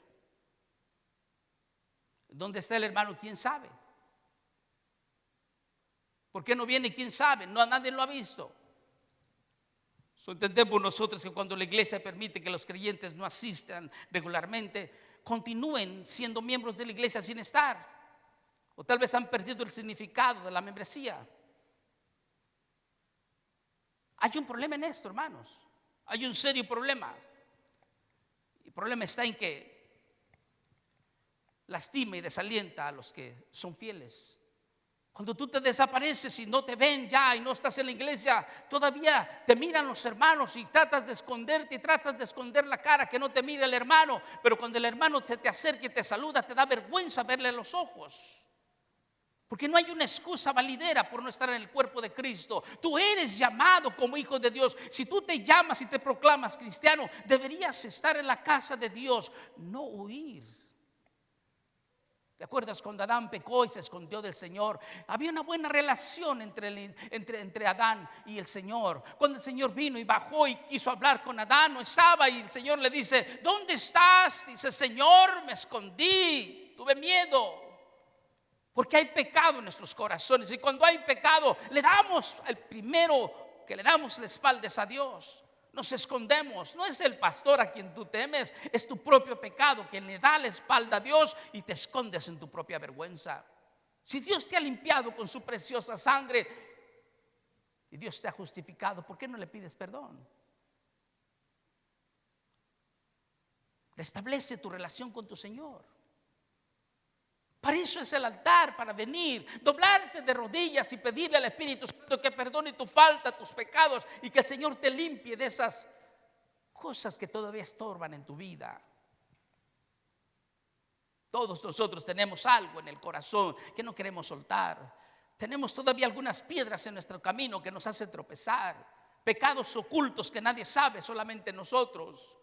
¿Dónde está el hermano? ¿Quién sabe? ¿Por qué no viene? ¿Quién sabe? No, nadie lo ha visto. Entendemos nosotros que cuando la iglesia permite que los creyentes no asistan regularmente, continúen siendo miembros de la iglesia sin estar. O tal vez han perdido el significado de la membresía. Hay un problema en esto, hermanos. Hay un serio problema. El problema está en que lastima y desalienta a los que son fieles. Cuando tú te desapareces y no te ven ya y no estás en la iglesia, todavía te miran los hermanos y tratas de esconderte y tratas de esconder la cara, que no te mire el hermano. Pero cuando el hermano se te acerca y te saluda, te da vergüenza verle en los ojos. Porque no hay una excusa validera por no estar en el cuerpo de Cristo. Tú eres llamado como hijo de Dios. Si tú te llamas y te proclamas cristiano, deberías estar en la casa de Dios, no huir. ¿Te acuerdas cuando Adán pecó y se escondió del Señor? Había una buena relación entre Adán y el Señor. Cuando el Señor vino y bajó y quiso hablar con Adán, no estaba, y el Señor le dice: ¿dónde estás? Dice: Señor, me escondí, tuve miedo. Porque hay pecado en nuestros corazones, y cuando hay pecado le damos el primero que le damos la espalda es a Dios. Nos escondemos. No es el pastor a quien tú temes, es tu propio pecado que le da la espalda a Dios y te escondes en tu propia vergüenza. Si Dios te ha limpiado con su preciosa sangre y Dios te ha justificado, ¿por qué no le pides perdón? Restablece tu relación con tu Señor. Para eso es el altar, para venir, doblarte de rodillas y pedirle al Espíritu Santo que perdone tu falta, tus pecados, y que el Señor te limpie de esas cosas que todavía estorban en tu vida. Todos nosotros tenemos algo en el corazón que no queremos soltar. Tenemos todavía algunas piedras en nuestro camino que nos hacen tropezar. Pecados ocultos que nadie sabe, solamente nosotros.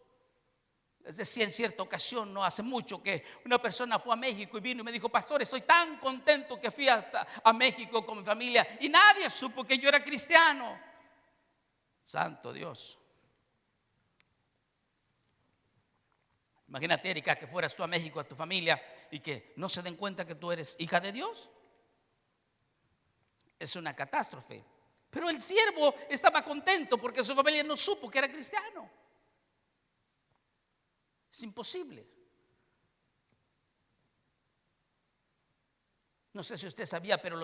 Les decía en cierta ocasión, no hace mucho, que una persona fue a México y vino y me dijo: pastor, estoy tan contento que fui hasta a México con mi familia y nadie supo que yo era cristiano. Santo Dios. Imagínate, Erika, que fueras tú a México a tu familia y que no se den cuenta que tú eres hija de Dios. Es una catástrofe. Pero el siervo estaba contento porque su familia no supo que era cristiano. Es imposible. No sé si usted sabía, pero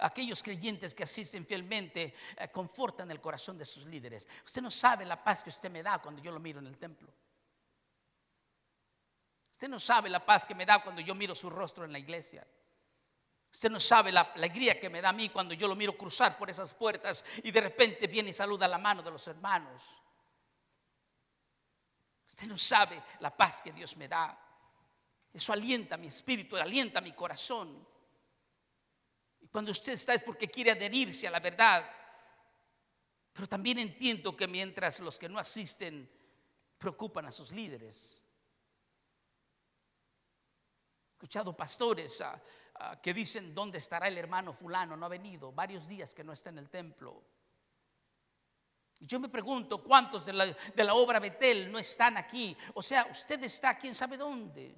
aquellos creyentes que asisten fielmente confortan el corazón de sus líderes. Usted no sabe la paz que usted me da cuando yo lo miro en el templo. Usted no sabe la paz que me da cuando yo miro su rostro en la iglesia. Usted no sabe la alegría que me da a mí cuando yo lo miro cruzar por esas puertas y de repente viene y saluda la mano de los hermanos. Usted no sabe la paz que Dios me da. Eso alienta mi espíritu, alienta mi corazón. Y cuando usted está es porque quiere adherirse a la verdad. Pero también entiendo que mientras los que no asisten preocupan a sus líderes. He escuchado pastores que dicen: ¿dónde estará el hermano fulano? No ha venido, varios días que no está en el templo. Y yo me pregunto, ¿cuántos de la obra Betel no están aquí? O sea, usted está quién sabe dónde.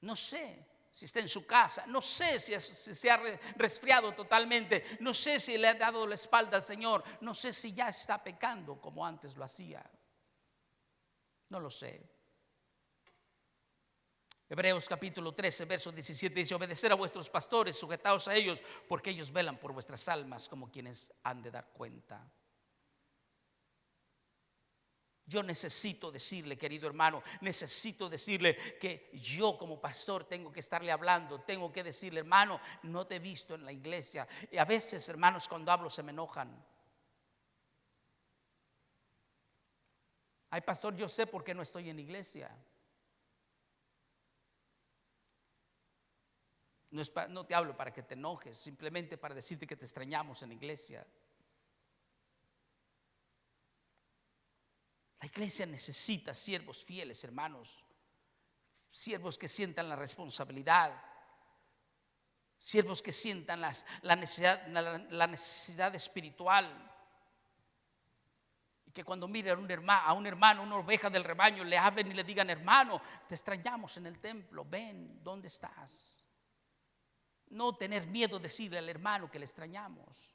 No sé si está en su casa, no sé si se ha resfriado totalmente, no sé si le ha dado la espalda al Señor, no sé si ya está pecando como antes lo hacía. No lo sé. Hebreos capítulo 13, verso 17 dice: obedecer a vuestros pastores, sujetaos a ellos, porque ellos velan por vuestras almas como quienes han de dar cuenta. Yo necesito decirle, querido hermano, necesito decirle que yo como pastor tengo que estarle hablando, tengo que decirle: hermano, no te he visto en la iglesia. Y a veces, hermanos, cuando hablo se me enojan. Ay, pastor, yo sé por qué no estoy en la iglesia. No te hablo para que te enojes, simplemente para decirte que te extrañamos en la iglesia. La iglesia necesita siervos fieles, hermanos. Siervos que sientan la responsabilidad. Siervos que sientan la necesidad espiritual. Y que cuando miren a un hermano, una oveja del rebaño, le hablen y le digan: hermano, te extrañamos en el templo, ven, ¿dónde estás? No tener miedo de decirle al hermano que le extrañamos.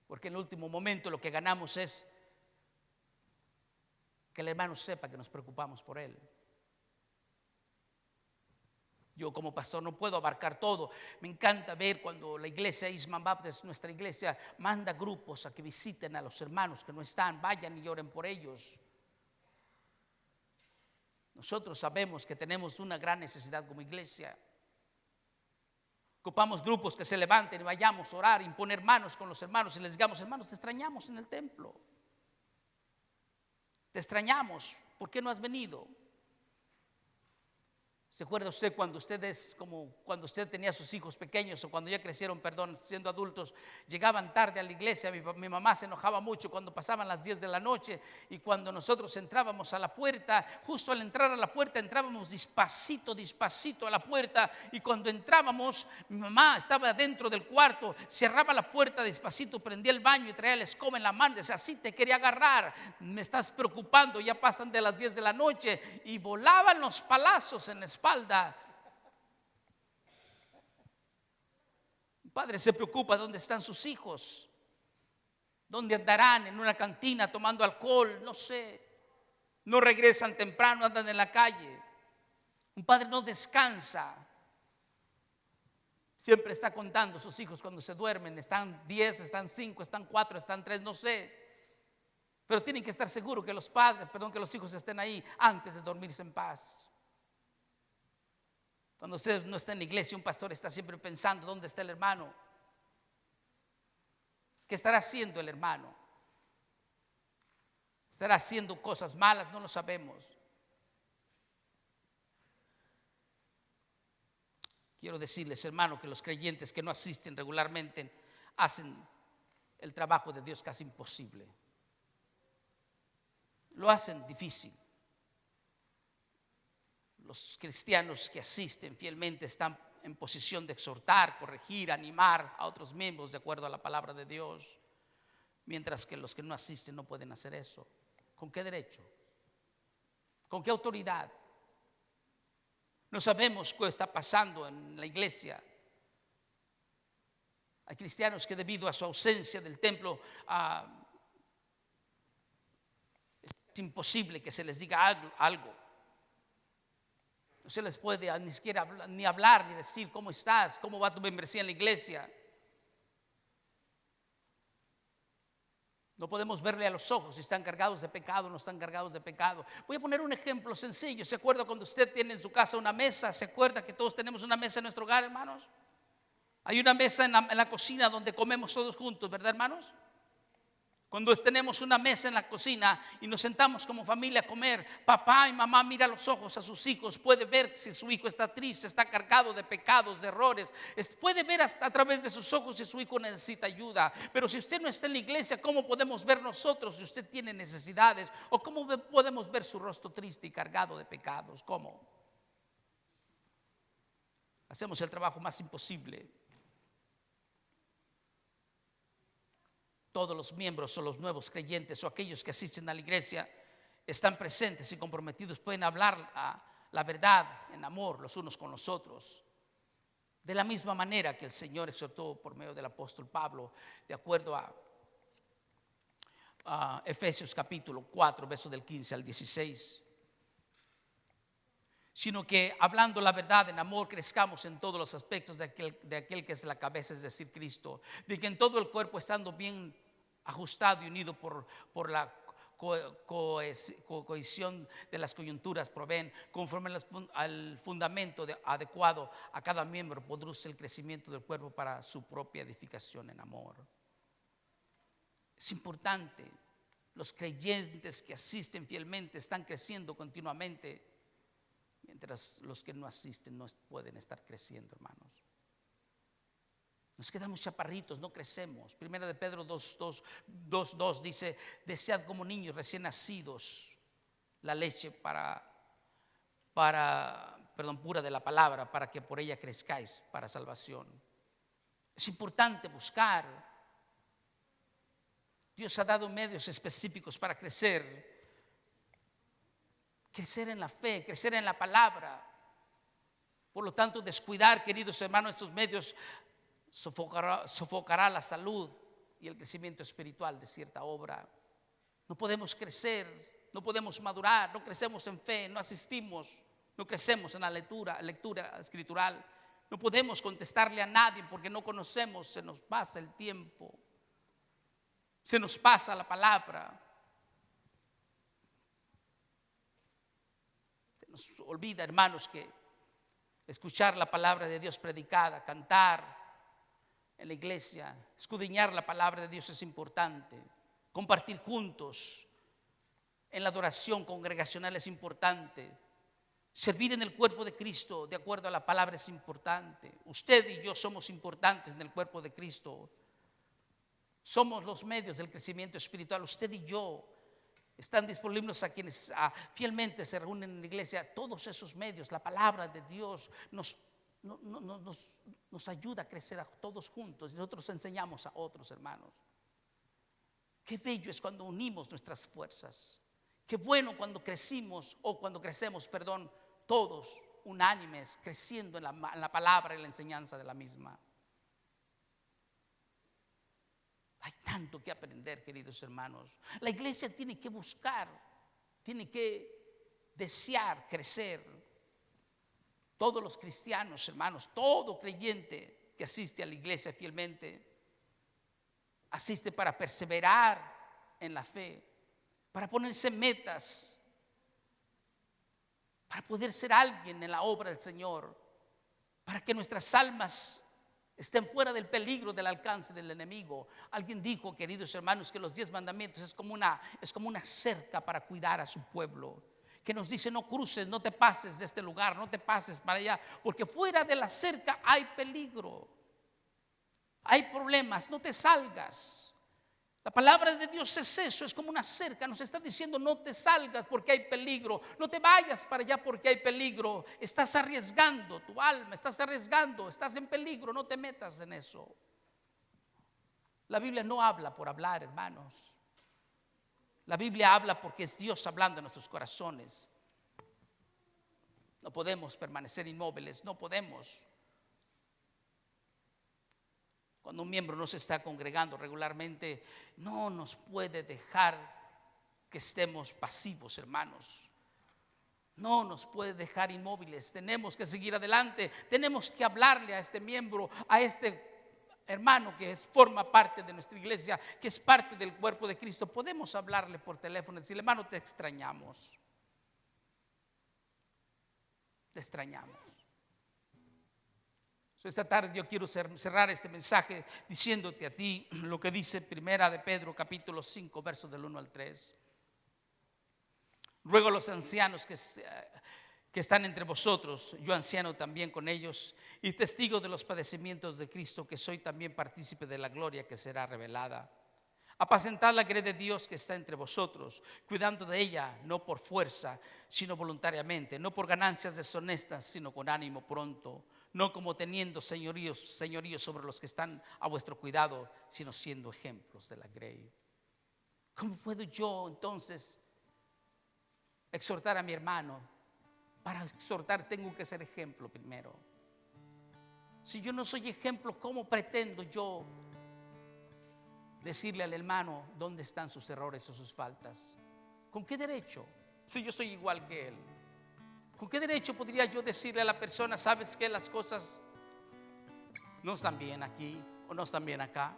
Porque en el último momento lo que ganamos es que el hermano sepa que nos preocupamos por él. Yo como pastor no puedo abarcar todo. Me encanta ver cuando la iglesia Eastman Baptist, nuestra iglesia, manda grupos a que visiten a los hermanos que no están. Vayan y oren por ellos. Nosotros sabemos que tenemos una gran necesidad como iglesia. Ocupamos grupos que se levanten y vayamos a orar, imponer manos con los hermanos y les digamos: hermanos, te extrañamos en el templo. Te extrañamos, ¿por qué no has venido? ¿Se acuerda usted cuando usted tenía sus hijos pequeños, o cuando ya crecieron, siendo adultos, llegaban tarde a la iglesia? Mi mamá se enojaba mucho cuando pasaban las 10 de la noche, y cuando nosotros entrábamos a la puerta, justo al entrar a la puerta, entrábamos despacito a la puerta, y cuando entrábamos, mi mamá estaba dentro del cuarto, cerraba la puerta despacito, prendía el baño y traía la escoba en la mano, decía: así te quería agarrar, me estás preocupando, ya pasan de las 10 de la noche, y volaban los palazos en la espalda. Un padre se preocupa dónde están sus hijos, dónde andarán, en una cantina tomando alcohol, no sé, no regresan temprano, andan en la calle. Un padre no descansa, siempre está contando sus hijos cuando se duermen. Están 10, están 5, están 4, están 3, no sé, pero tienen que estar seguros que que los hijos estén ahí antes de dormirse en paz. Cuando usted no está en la iglesia, un pastor está siempre pensando: ¿dónde está el hermano? ¿Qué estará haciendo el hermano? ¿Estará haciendo cosas malas? No lo sabemos. Quiero decirles, hermano, que los creyentes que no asisten regularmente hacen el trabajo de Dios casi imposible. Lo hacen difícil. Los cristianos que asisten fielmente están en posición de exhortar, corregir, animar a otros miembros de acuerdo a la palabra de Dios, mientras que los que no asisten no pueden hacer eso. ¿Con qué derecho? ¿Con qué autoridad? No sabemos qué está pasando en la iglesia. Hay cristianos que, debido a su ausencia del templo, es imposible que se les diga algo. No se les puede ni siquiera hablar ni decir: ¿cómo estás? ¿Cómo va tu membresía en la iglesia? No podemos verle a los ojos si están cargados de pecado o no están cargados de pecado. Voy a poner un ejemplo sencillo. ¿Se acuerda cuando usted tiene en su casa una mesa? ¿Se acuerda que todos tenemos una mesa en nuestro hogar, hermanos? Hay una mesa en la cocina donde comemos todos juntos, ¿verdad, hermanos? Cuando tenemos una mesa en la cocina y nos sentamos como familia a comer, papá y mamá mira a los ojos a sus hijos, puede ver si su hijo está triste, está cargado de pecados, de errores, puede ver hasta a través de sus ojos si su hijo necesita ayuda. Pero si usted no está en la iglesia, ¿cómo podemos ver nosotros si usted tiene necesidades? ¿O cómo podemos ver su rostro triste y cargado de pecados? ¿Cómo? Hacemos el trabajo más imposible. Todos los miembros o los nuevos creyentes o aquellos que asisten a la iglesia están presentes y comprometidos, pueden hablar la verdad en amor los unos con los otros, de la misma manera que el Señor exhortó por medio del apóstol Pablo, de acuerdo a Efesios capítulo 4, verso del 15 al 16. Sino que, hablando la verdad en amor, crezcamos en todos los aspectos de aquel que es la cabeza, es decir, Cristo, de que en todo el cuerpo, estando bien ajustado y unido por la cohesión de las coyunturas, proveen, conforme al fundamento adecuado a cada miembro, produce el crecimiento del cuerpo para su propia edificación en amor. Es importante Los creyentes que asisten fielmente están creciendo continuamente, mientras los que no asisten no pueden estar creciendo, hermanos. Nos quedamos chaparritos, no crecemos. Primera de Pedro 2:2 dice: desead como niños recién nacidos la leche pura de la palabra, para que por ella crezcáis para salvación. Es importante buscar. Dios ha dado medios específicos para crecer en la fe, crecer en la palabra. Por lo tanto, descuidar, queridos hermanos, estos medios sofocará la salud y el crecimiento espiritual de cierta obra. No podemos crecer, no podemos madurar, no crecemos en fe, no asistimos, no crecemos en la lectura escritural. No podemos contestarle a nadie porque no conocemos, se nos pasa el tiempo. Se nos pasa la palabra. Se nos olvida, hermanos, que escuchar la palabra de Dios predicada, cantar en la iglesia, escudriñar la palabra de Dios es importante. Compartir juntos en la adoración congregacional es importante. Servir en el cuerpo de Cristo de acuerdo a la palabra es importante. Usted y yo somos importantes en el cuerpo de Cristo. Somos los medios del crecimiento espiritual. Usted y yo están disponibles a quienes fielmente se reúnen en la iglesia. Todos esos medios, la palabra de Dios nos ayuda a crecer a todos juntos. Y nosotros enseñamos a otros, hermanos. Qué bello es cuando unimos nuestras fuerzas. Qué bueno cuando crecemos, todos unánimes, creciendo en la palabra y la enseñanza de la misma. Hay tanto que aprender, queridos hermanos. La iglesia tiene que buscar, tiene que desear crecer. Todos los cristianos, hermanos, todo creyente que asiste a la iglesia fielmente, asiste para perseverar en la fe, para ponerse metas, para poder ser alguien en la obra del Señor, para que nuestras almas estén fuera del peligro del alcance del enemigo. Alguien dijo, queridos hermanos, que los 10 mandamientos es como una cerca para cuidar a su pueblo, que nos dice: no cruces, no te pases de este lugar, no te pases para allá, porque fuera de la cerca hay peligro, hay problemas, no te salgas. La palabra de Dios es eso, es como una cerca, nos está diciendo: no te salgas porque hay peligro, no te vayas para allá porque hay peligro. Estás arriesgando tu alma, estás en peligro, no te metas en eso. La Biblia no habla por hablar, hermanos. La Biblia habla porque es Dios hablando en nuestros corazones. No podemos permanecer inmóviles, no podemos. Cuando un miembro no se está congregando regularmente, no nos puede dejar que estemos pasivos, hermanos. No nos puede dejar inmóviles. Tenemos que seguir adelante. Tenemos que hablarle a este miembro, a este hermano que forma parte de nuestra iglesia, que es parte del cuerpo de Cristo. Podemos hablarle por teléfono y decirle: hermano, te extrañamos. Te extrañamos. Esta tarde yo quiero cerrar este mensaje diciéndote a ti lo que dice Primera de Pedro capítulo 5 versos del 1 al 3. Ruego a los ancianos que están entre vosotros, yo anciano también con ellos y testigo de los padecimientos de Cristo, que soy también partícipe de la gloria que será revelada. Apacentad la grey de Dios que está entre vosotros, cuidando de ella, no por fuerza, sino voluntariamente, no por ganancias deshonestas, sino con ánimo pronto, no como teniendo señorío sobre los que están a vuestro cuidado, sino siendo ejemplos de la grey. ¿Cómo puedo yo entonces exhortar a mi hermano? Para exhortar tengo que ser ejemplo primero. Si yo no soy ejemplo, ¿cómo pretendo yo decirle al hermano dónde están sus errores o sus faltas? ¿Con qué derecho? Si yo soy igual que él, ¿con qué derecho podría yo decirle a la persona: sabes que las cosas no están bien aquí o no están bien acá?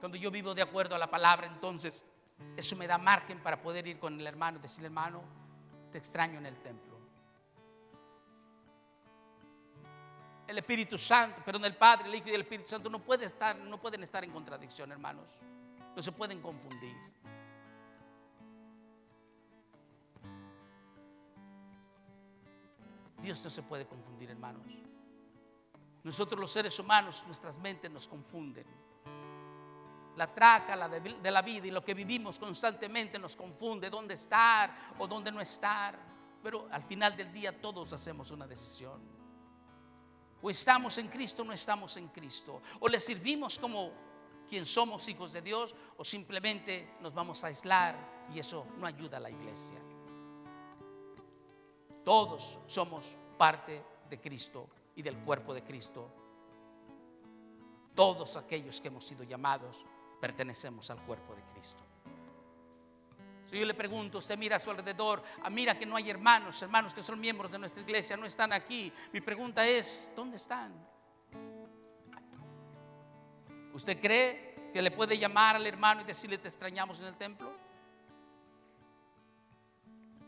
Cuando yo vivo de acuerdo a la palabra, entonces eso me da margen para poder ir con el hermano y decirle: hermano, te extraño en el templo. el Espíritu Santo, perdón, el Padre, el Hijo y el Espíritu Santo no pueden estar en contradicción, hermanos. No se pueden confundir. Dios no se puede confundir, hermanos. Nosotros los seres humanos, nuestras mentes nos confunden. La traca de la vida y lo que vivimos constantemente nos confunde dónde estar o dónde no estar. Pero al final del día todos hacemos una decisión. O estamos en Cristo o no estamos en Cristo. O le servimos como quien somos, hijos de Dios, o simplemente nos vamos a aislar y eso no ayuda a la iglesia. Todos somos parte de Cristo y del cuerpo de Cristo. Todos aquellos que hemos sido llamados pertenecemos al cuerpo de Cristo. Si yo le pregunto, usted mira a su alrededor, mira que no hay hermanos que son miembros de nuestra iglesia, no están aquí. Mi pregunta es, ¿dónde están? ¿Usted cree que le puede llamar al hermano y decirle te extrañamos en el templo?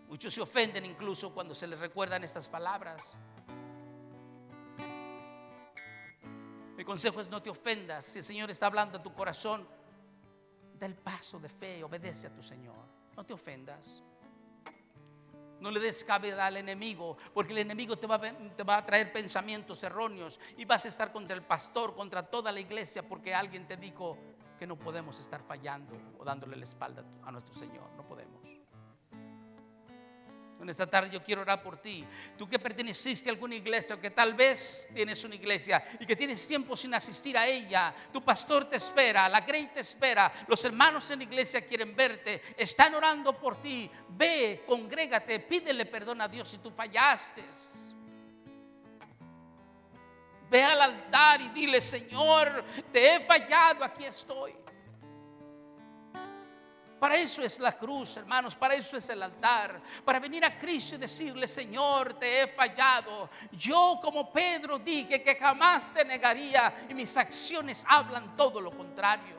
Muchos se ofenden incluso cuando se les recuerdan estas palabras. Mi consejo es no te ofendas. Si el Señor está hablando a tu corazón, da el paso de fe y obedece a tu Señor. No te ofendas. No le des cabida al enemigo, porque el enemigo te va a traer pensamientos erróneos y vas a estar contra el pastor, contra toda la iglesia, porque alguien te dijo que no podemos estar fallando o dándole la espalda a nuestro Señor. No podemos. En esta tarde yo quiero orar por ti. Tú que perteneciste a alguna iglesia o que tal vez tienes una iglesia y que tienes tiempo sin asistir a ella. Tu pastor te espera, la Grey te espera, los hermanos en la iglesia quieren verte, están orando por ti. Ve, congrégate, pídele perdón a Dios si tú fallaste. Ve al altar y dile: Señor, te he fallado, aquí estoy. Para eso es la cruz, hermanos, para eso es el altar, para venir a Cristo y decirle: Señor, te he fallado. Yo, como Pedro, dije que jamás te negaría y mis acciones hablan todo lo contrario.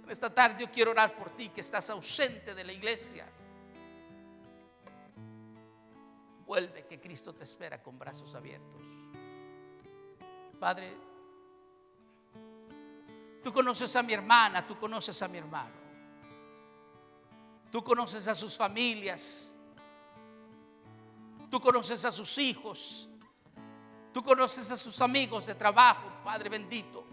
Esta tarde yo quiero orar por ti que estás ausente de la iglesia. Vuelve, que Cristo te espera con brazos abiertos. Padre, tú conoces a mi hermana, tú conoces a mi hermano, tú conoces a sus familias, tú conoces a sus hijos, tú conoces a sus amigos de trabajo. Padre bendito,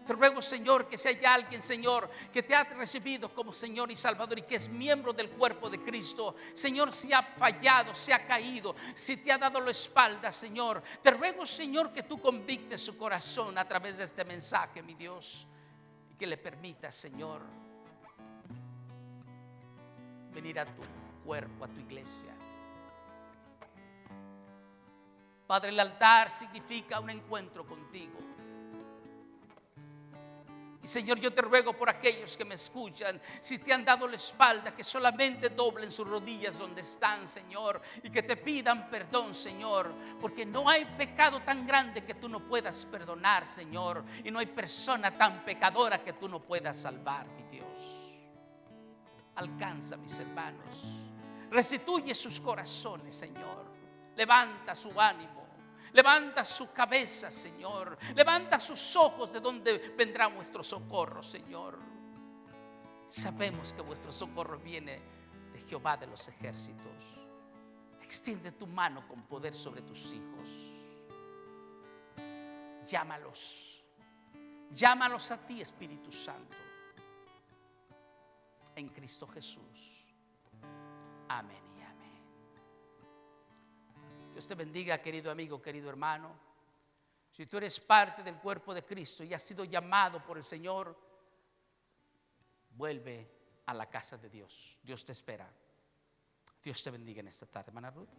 te ruego, Señor, que si hay alguien, Señor, que te ha recibido como Señor y Salvador y que es miembro del cuerpo de Cristo, Señor, si ha fallado, si ha caído, si te ha dado la espalda, Señor, te ruego, Señor, que tú convictes su corazón a través de este mensaje, mi Dios, y que le permitas, Señor, venir a tu cuerpo, a tu iglesia. Padre, el altar significa un encuentro contigo. Y Señor, yo te ruego por aquellos que me escuchan, si te han dado la espalda, que solamente doblen sus rodillas donde están, Señor, y que te pidan perdón, Señor, porque no hay pecado tan grande que tú no puedas perdonar, Señor, y no hay persona tan pecadora que tú no puedas salvar, mi Dios. Alcanza a mis hermanos, restituye sus corazones, Señor, levanta su ánimo. Levanta su cabeza, Señor. Levanta sus ojos de donde vendrá vuestro socorro, Señor. Sabemos que vuestro socorro viene de Jehová de los ejércitos. Extiende tu mano con poder sobre tus hijos. Llámalos. Llámalos a ti, Espíritu Santo. En Cristo Jesús. Amén. Dios te bendiga, querido amigo, querido hermano. Si tú eres parte del cuerpo de Cristo y has sido llamado por el Señor, vuelve a la casa de Dios. Dios te espera. Dios te bendiga en esta tarde, hermana Ruth.